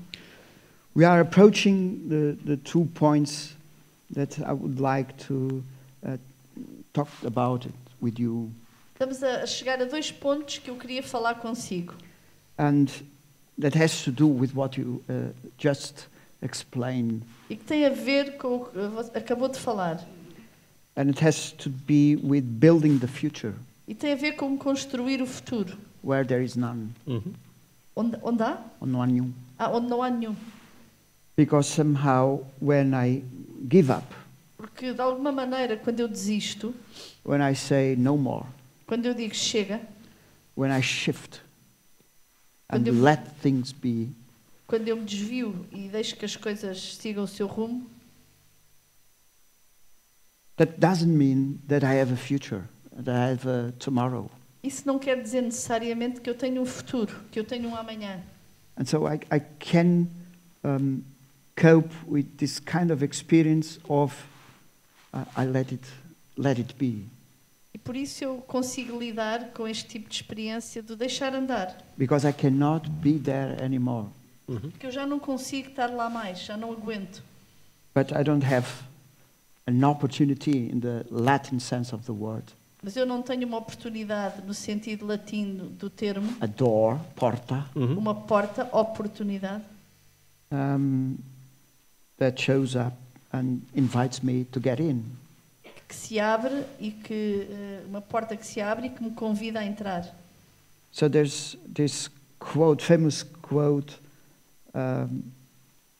We are approaching the 2 points that I would like to talk about it with you. Estamos a chegar a 2 pontos que eu queria falar consigo. And that has to do with what you just explained. E que tem a ver com o que acabou de falar. And it has to be with building the future, E tem a ver com construir o futuro. where there is none, Onde há? on one new. Onde não há nenhum. Because somehow when I give up, Porque, de alguma maneira, quando eu desisto, when I say no more, quando eu digo chega, when I shift and Quando eu- let things be, quando eu me desvio e deixo que as coisas sigam o seu rumo, that doesn't mean that I have a future, that I have a tomorrow. isso não quer dizer necessariamente que eu tenho um futuro, que eu tenho um amanhã. And so I can cope with this kind of experience of I let it be. E por isso eu consigo lidar com este tipo de experiência de deixar andar. Because I cannot be there anymore. Porque eu já não consigo estar lá mais, já não aguento. But I don't have an opportunity in the Latin sense of the word. Mas eu não tenho uma oportunidade no sentido latino do termo, A door, porta, uma porta, oportunidade, that shows up and invites me to get in. que se abre e que uma porta que se abre e que me convida a entrar. So there's this famous quote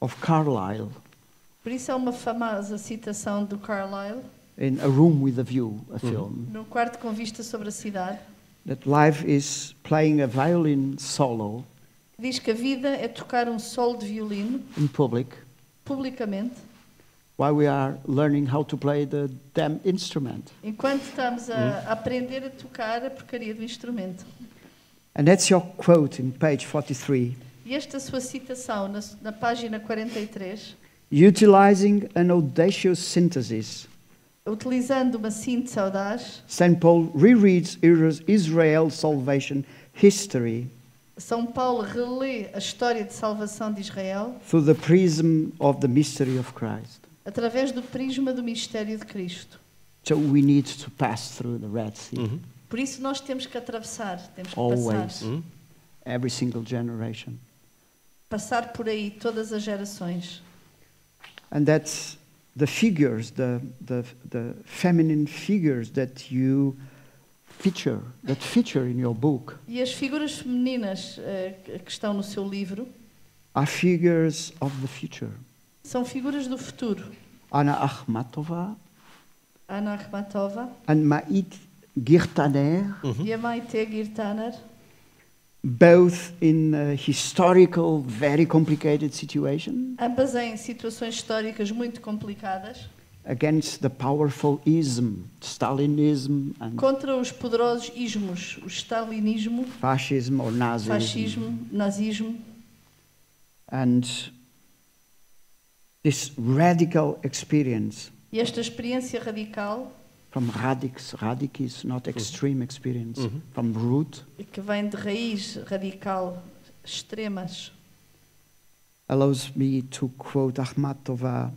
of Carlyle Por isso é uma famosa citação do Carlyle, in A Room with a View, a film, no quarto com vista sobre a cidade, that life is playing a violin solo que diz que a vida é tocar um solo de violino in public publicamente, while we are learning how to play the damn instrument. enquanto estamos a aprender a tocar a porcaria do instrumento. And that's your quote in page 43. E esta sua citação na página 43, Utilizing an audacious synthesis, utilizando uma síntese audaz, St. Paul rereads Israel's salvation history São Paulo relê a história de salvação de Israel through the prism of the mystery of Christ. através do prisma do mistério de Cristo. So we need to pass through the Red Sea, Por isso nós temos que atravessar, temos que always, every single generation. passar por aí todas as gerações. And that's the figures, the feminine figures that you feature in your book, E as figuras femininas que estão no seu livro are figures of the future. são figuras do futuro. Anna Akhmatova Anna Akhmatova and Mait Girtaner, e a Maite Girtaner, both in a historical, very complicated situation, ambas em situações históricas muito complicadas, against the powerful ism, Stalinism and contra os poderosos ismos, o stalinismo, fascism or Nazism. fascismo, nazismo, And this radical experience e esta experiência radical from radix, not extreme experience, from root, que vem de raiz radical extremas, allows me to quote Akhmatova,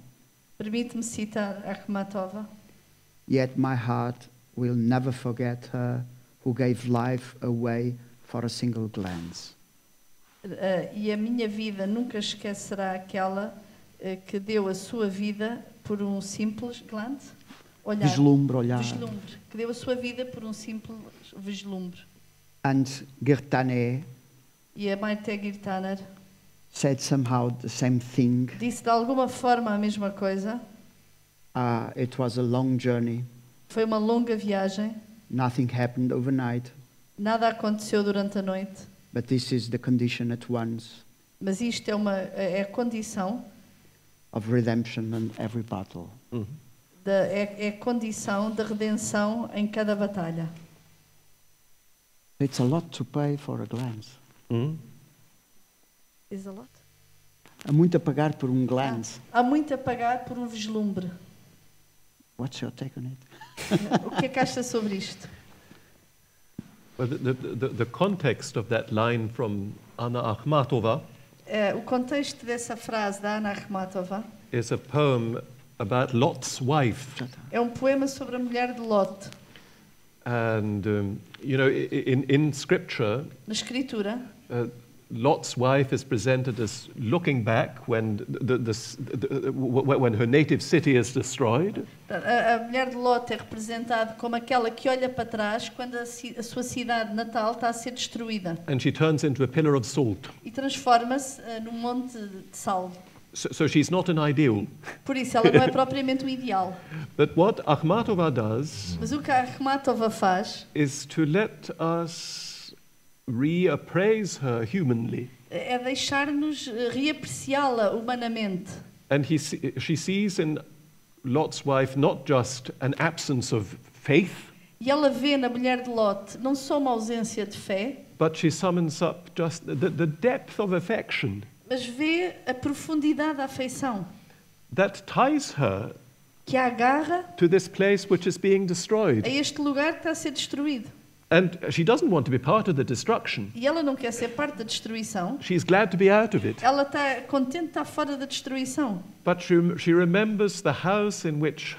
permite-me citar Akhmatova: yet my heart will never forget her who gave life away for a single glance. e a minha vida nunca esquecerá aquela que deu a sua vida por um simples glance, olhar, Vislumbre, olhar. vislumbre, que deu a sua vida por um simples vislumbre. And Girtaner E a Maite Girtaner said somehow the same thing. disse de alguma forma a mesma coisa. It was a long journey. Foi uma longa viagem, Nothing happened overnight, nada aconteceu durante a noite, but this is the condition at once mas isto é a condição, of redemption in every battle. é a condição da redenção em cada batalha. It's a lot to pay for a glance. Is a lot? Há muito a pagar por um glance. Há muito a pagar por um vislumbre. What's your take on it? O que é que acha sobre isto? Well, the context of that line from Anna Akhmatova O contexto dessa frase da Anna Akhmatova is a poem about Lot's wife. é um poema sobre a mulher de Lot. And, you know, in Scripture, Na Escritura, Lot's wife is presented as looking back when when her native city is destroyed, a mulher de Lot é representada como aquela que olha para trás quando a sua cidade natal está a ser destruída and she turns into a pillar of salt. e transforma-se num monte de sal. So she's not an ideal. Por isso, ela não é propriamente um ideal. But what Akhmatova does Mas o que a Akhmatova faz is to let us reappraise her humanly. é deixar-nos reapreciá-la humanamente. And she sees in Lot's wife not just an absence of faith, E ela vê na mulher de Lot não só uma ausência de fé, but she summons up just the depth of affection mas vê a profundidade da afeição that ties her que a agarra to this place which is being destroyed. a este lugar que está a ser destruído. And she doesn't want to be part of the destruction. E ela não quer ser parte da destruição. She's glad to be out of it. Ela está contente de estar fora da destruição. But she remembers the house in which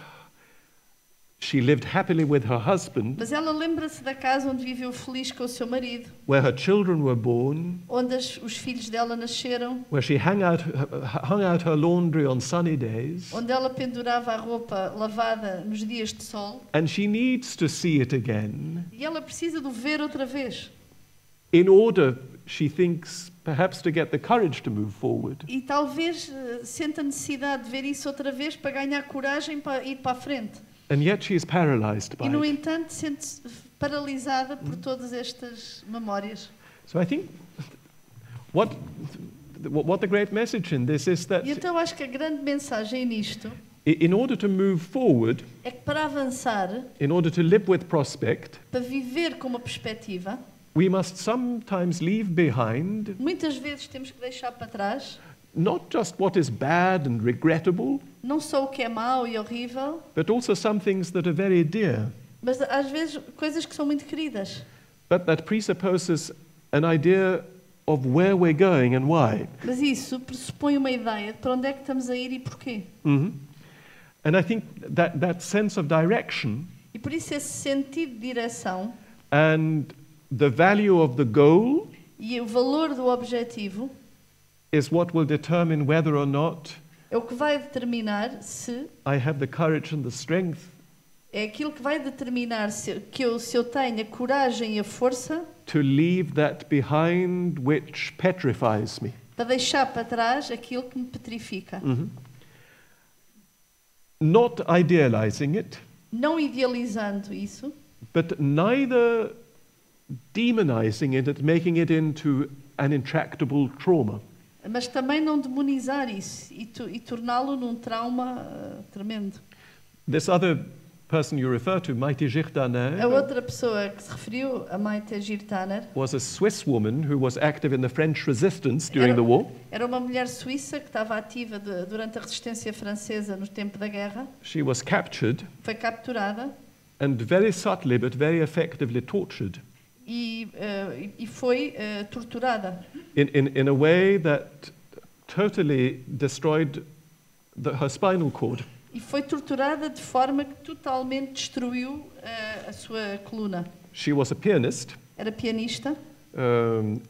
she lived happily with her husband, Mas ela lembra-se da casa onde viveu feliz com o seu marido, where her children were born, onde os filhos dela nasceram, where she hung out her laundry on sunny days. onde ela pendurava a roupa lavada nos dias de sol. And she needs to see it again E ela precisa de o ver outra vez, in order, she thinks, perhaps to get the courage to move forward. E talvez sente a necessidade de ver isso outra vez para ganhar coragem para ir para a frente. And yet she is paralyzed by E, no it. entanto, sente-se paralisada por todas estas memórias. So I think what the great message in this is that E então acho que a grande mensagem nisto in order to move forward, é que para avançar, in order to live with prospect, para viver com uma perspectiva, we must sometimes leave behind muitas vezes temos que deixar para trás not just what is bad and regrettable, não só o que é mau e horrível, but also some things that are very dear, mas às vezes coisas que são muito queridas. but that presupposes an idea of where we're going and why. Mas isso pressupõe uma ideia de para onde é que estamos a ir e porquê. And I think that sense of direction E por isso esse sentido de direção and the value of the goal e o valor do objetivo is what will determine whether or not é o que vai determinar se I have the courage and the strength é aquilo que vai determinar se eu tenho a coragem e a força to leave that behind which petrifies me. para deixar para trás aquilo que me petrifica. Not idealizing it, Não idealizando isso, but neither demonizing it and making it into an intractable trauma. mas também não demonizar isso e torná-lo num trauma tremendo. This other person you refer to, Maite A Girtaner, outra pessoa que se referiu, a Maite Girtaner, was a Swiss woman who was active in the French resistance during the war. era uma mulher suíça que estava ativa durante a resistência francesa no tempo da guerra. She was captured Foi capturada and very subtly but very effectively tortured e foi torturada in a way that totally destroyed her spinal cord. e foi torturada de forma que totalmente destruiu a sua coluna. She was a pianist, Era pianista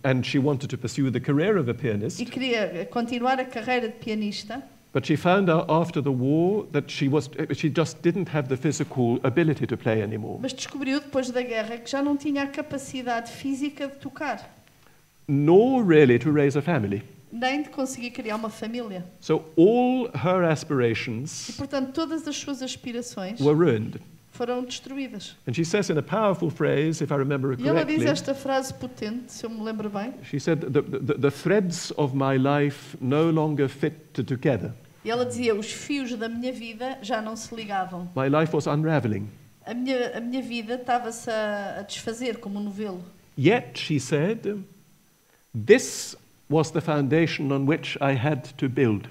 and she wanted to pursue the career of a e pianist, queria continuar a carreira de pianista, but she found out after the war that she just didn't have the physical ability to play anymore, mas descobriu depois da guerra que já não tinha a capacidade física de tocar, nor really to raise a family. nem de conseguir criar uma família. So all her E, aspirations portanto, todas as suas aspirações were ruined. foram destruídas. And she says in a powerful phrase, if I remember it E ela diz correctly, esta frase potente, se eu me lembro bem, she said, the threads of my life no longer fit together. e ela dizia, os fios da minha vida já não se ligavam. My life was unraveling. A minha vida estava-se a desfazer como um novelo. Yet, she said, this was the foundation on which I had to build.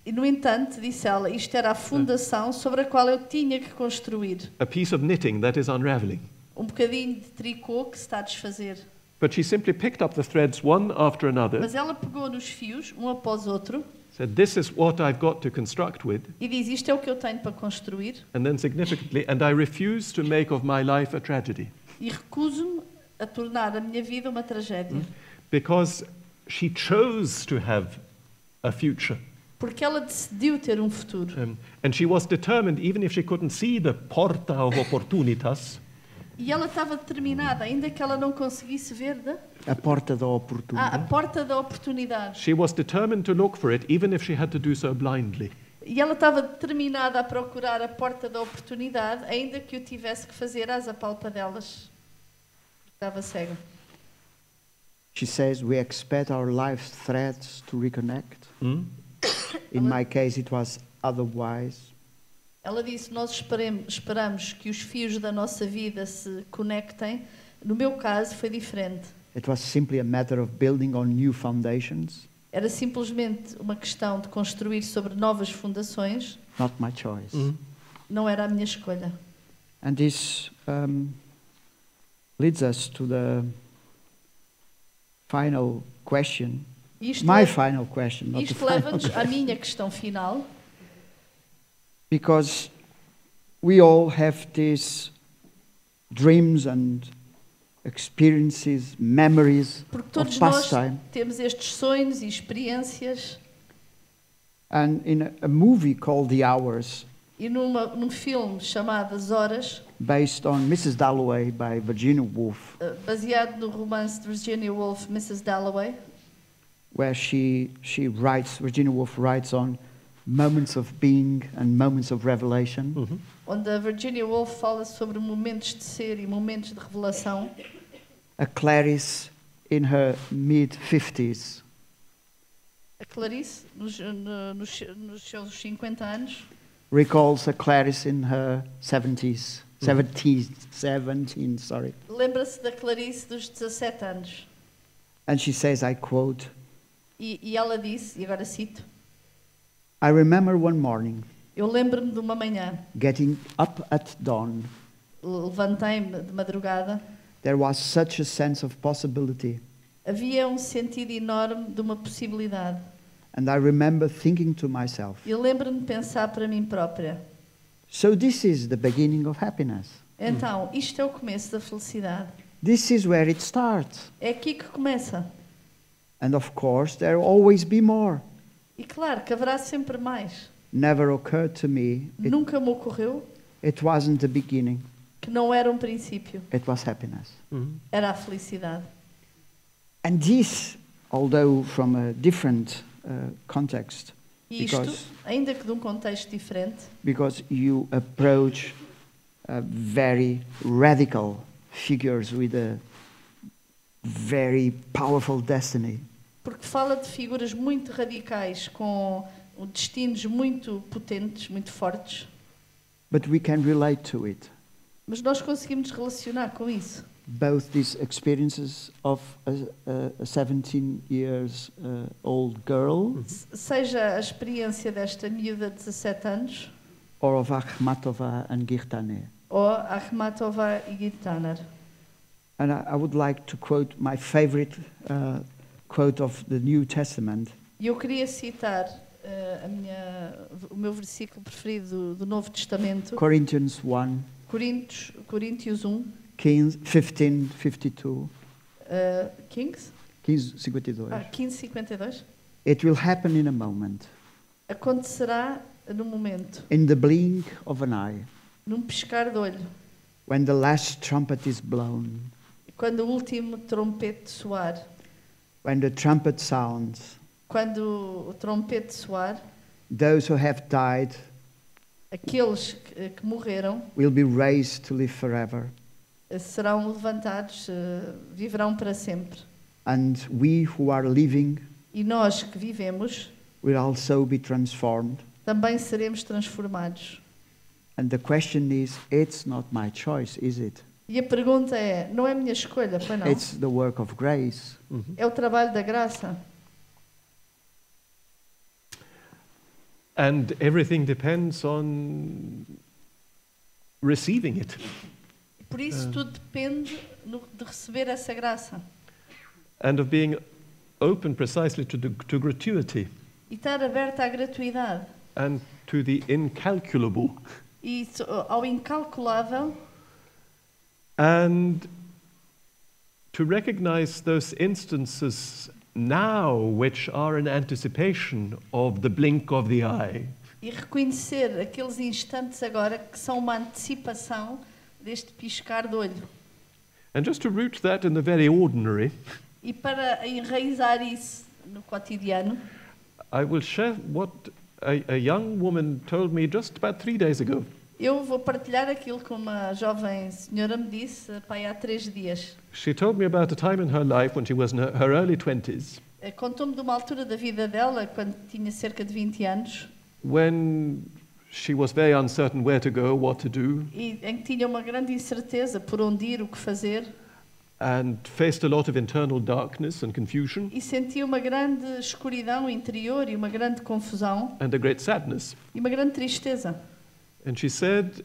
E, no entanto, disse ela, isto era a fundação sobre a qual eu tinha que construir. A piece of knitting that is unraveling. Um bocadinho de tricô que se está a desfazer. But she simply picked up the threads one after another, Mas ela pegou nos fios, um após outro, said, this is what I've got to construct with, e diz, isto é o que eu tenho para construir, and then significantly, and I refuse to make of my life a tragedy. e recuso-me a tornar a minha vida uma tragédia. Because she chose to have a future. Porque ela decidiu ter um futuro. And she was determined, even if she couldn't see the porta of opportunitas, E ela estava determinada, ainda que ela não conseguisse ver A porta da a oportunidade. porta da oportunidade. she was determined to look for it, even if she had to do so blindly. E ela estava determinada a procurar a porta da oportunidade, ainda que o tivesse que fazer às apalpadelas. Estava cega. She says we expect our life's threads to reconnect. In my case, it was otherwise. Ela disse, nós esperamos que os fios da nossa vida se conectem. No meu caso, foi diferente. It was simply a matter of building on new foundations, Era simplesmente uma questão de construir sobre novas fundações. not my choice. Não era a minha escolha. And this leads us to the final question. Isto My leva- final question, not the Isto final leva-nos à question. minha questão final, Because we all have these dreams and experiences, memories porque of todos nós pastime. temos estes sonhos e experiências. And in a movie called The Hours, E num filme chamado As Horas, based on Mrs. Dalloway by Virginia Woolf, baseado no romance de Virginia Woolf, Mrs. Dalloway, where Virginia Woolf writes on moments of being and moments of revelation. onde a Virginia Woolf fala sobre momentos de ser e momentos de revelação. A Clarice in her mid-50s A Clarice, nos seus 50 anos, recalls a Clarice in her 17, sorry. lembra-se da Clarice dos 17 anos. And she says, I quote, E ela disse, e agora cito, I remember one morning eu lembro-me de uma manhã, getting up at dawn. levantei-me de madrugada, There was such a sense of possibility. havia um sentido enorme de uma possibilidade. And I remember thinking to myself, Eu lembro-me de pensar para mim própria, so this is the beginning of happiness. então, isto é o começo da felicidade. This is where it starts. É aqui que começa. And of course, there will always be more. E claro que haverá sempre mais. Never occurred to me, Nunca me ocorreu it wasn't the beginning, que não era um princípio, it was happiness. era a felicidade. And this, although from a different context, E isto, ainda que de um contexto diferente, because you approach very radical figures with a very powerful destiny. porque fala de figuras muito radicais, com destinos muito potentes, muito fortes, But we can relate to it. mas nós conseguimos relacionar com isso. Both these experiences of a 17 years old girl Seja a experiência desta miúda de 17 anos, or of Akhmatova and Girtane. ou Akhmatova e Girtaner. And I would like to quote my favorite quote of the New Testament. E eu queria citar o meu versículo preferido do Novo Testamento, Corinthians 1, Coríntios 1, 15:52. Kings? 15:52. 15:52. It will happen in a moment, Acontecerá no momento, in the blink of an eye, num piscar de olho, when the last trumpet is blown, quando o último trompete soar. when the trumpet sounds. Quando o trompete soar, Those who have died aqueles que morreram will be raised to live forever, serão levantados, viverão para sempre. and we who are living E nós que vivemos will also be transformed. também seremos transformados. And the question is, it's not my choice, is it? E a pergunta é, não é minha escolha, pois não? It's the work of grace. É o trabalho da graça. And everything depends on receiving it. Por isso tudo depende de receber essa graça. And of being open precisely to gratuity E estar aberta à gratuidade. and to the incalculable. E ao incalculável. And to recognize those instances now which are an anticipation of the blink of the eye. E reconhecer aqueles instantes agora que são uma antecipação deste piscar de olho. And just to root that in the very ordinary, E para enraizar isso no cotidiano, I will share what a young woman told me just about 3 days ago. eu vou partilhar aquilo que uma jovem senhora me disse há 3 dias. She told me about a time in her life when she was in her early 20s, Contou-me de uma altura da vida dela, quando tinha cerca de 20 anos, when she was very uncertain where to go, what to do, e em que tinha uma grande incerteza por onde ir, o que fazer, and faced a lot of internal darkness and confusion e sentia uma grande escuridão interior e uma grande confusão and a great sadness. e uma grande tristeza. And she said,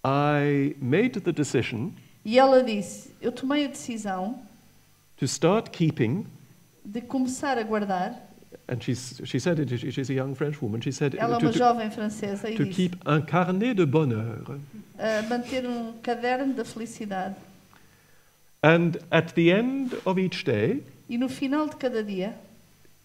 I made the decision E ela disse, eu tomei a decisão to start keeping, de começar a guardar. and she said it, she's a young French woman, she said Ela é uma jovem francesa e to disse, keep un carnet de bonheur. manter um caderno da felicidade. And at the end of each day, E no final de cada dia,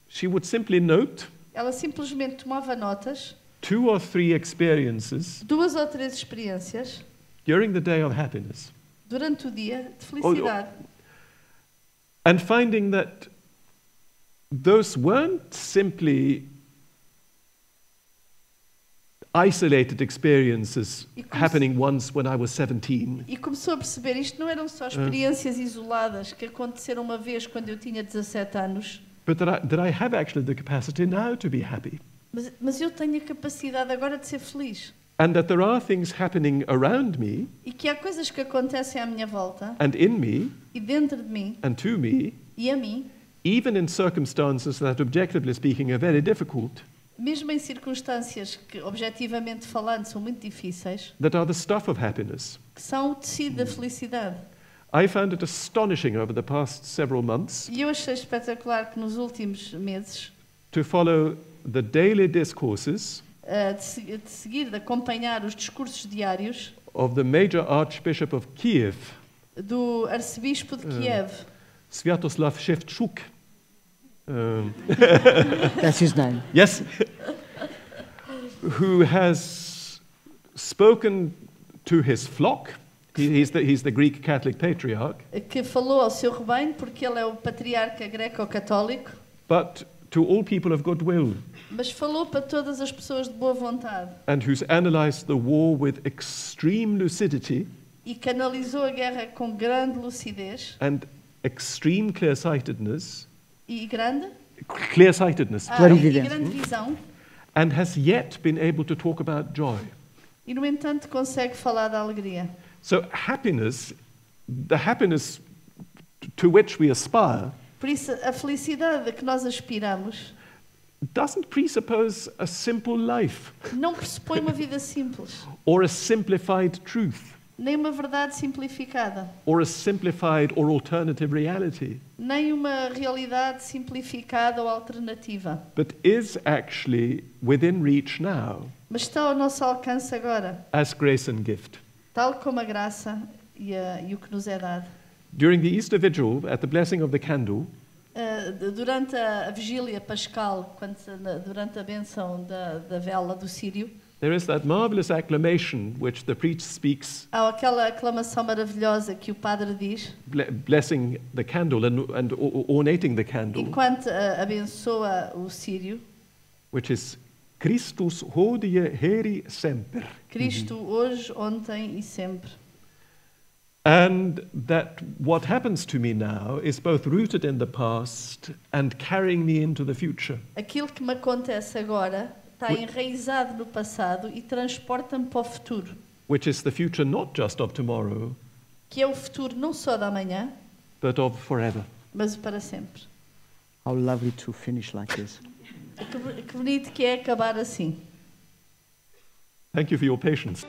she would simply note ela simplesmente tomava notas 2 or 3 experiences 2 ou 3 experiências during the day of happiness, durante o dia de felicidade. and finding that those weren't simply isolated experiences happening once when I was 17. E começou a perceber, isto não eram só experiências isoladas que aconteceram uma vez quando eu tinha 17 anos, But that I have actually the capacity now to be happy. mas eu tenho a capacidade agora de ser feliz. And that there are things happening around me E que há coisas que acontecem à minha volta and in me e dentro de mim and to me, e a mim, even in circumstances that, objectively speaking, are very difficult, mesmo em circunstâncias que, objetivamente falando, são muito difíceis, that are the stuff of happiness. que são o tecido da felicidade. I found it astonishing over the past several months E eu achei espetacular que nos últimos meses, to follow the daily discourses de seguir, de acompanhar os discursos diários of the Major Archbishop of Kiev, do arcebispo de Kiev, Sviatoslav Shevchuk. That's his name. Yes, who has spoken to his flock. He's the Greek Catholic patriarch, que falou ao seu rebanho, porque ele é o patriarca greco-católico, but to all people of goodwill, mas falou para todas as pessoas de boa vontade and who's analyzed the war with extreme lucidity e canalizou a guerra com grande lucidez and extreme clear-sightedness, e grande, clear-sightedness, e Clarividência. grande visão, and has yet been able to talk about joy. e no entanto consegue falar da alegria. So happiness, the happiness to which we aspire, Por isso, a felicidade a que nós aspiramos doesn't presuppose a simple life não pressupõe uma vida simples, or a simplified truth nem uma verdade simplificada, or a simplified or alternative reality, nem uma realidade simplificada ou alternativa, but is actually within reach now mas está ao nosso alcance agora, as grace and gift. tal como a graça e o que nos é dado. During the Easter Vigil, at the blessing of the candle, Durante a vigília pascal, durante a bênção da vela do Sírio, there is that marvelous acclamation which the priest speaks, há aquela aclamação maravilhosa que o padre diz, blessing the candle and ornating the candle, enquanto abençoa o Sírio, which is Christus hodie heri semper. Cristo hoje, ontem e sempre. And that what happens to me now is both rooted in the past and carrying me into the future. Aquilo que me acontece agora está enraizado no passado e transporta-me para o futuro, Which is the future not just of tomorrow, que é o futuro não só da manhã, but of forever. mas o para sempre. How lovely to finish like this. Que bonito que é acabar assim. Thank you for your patience.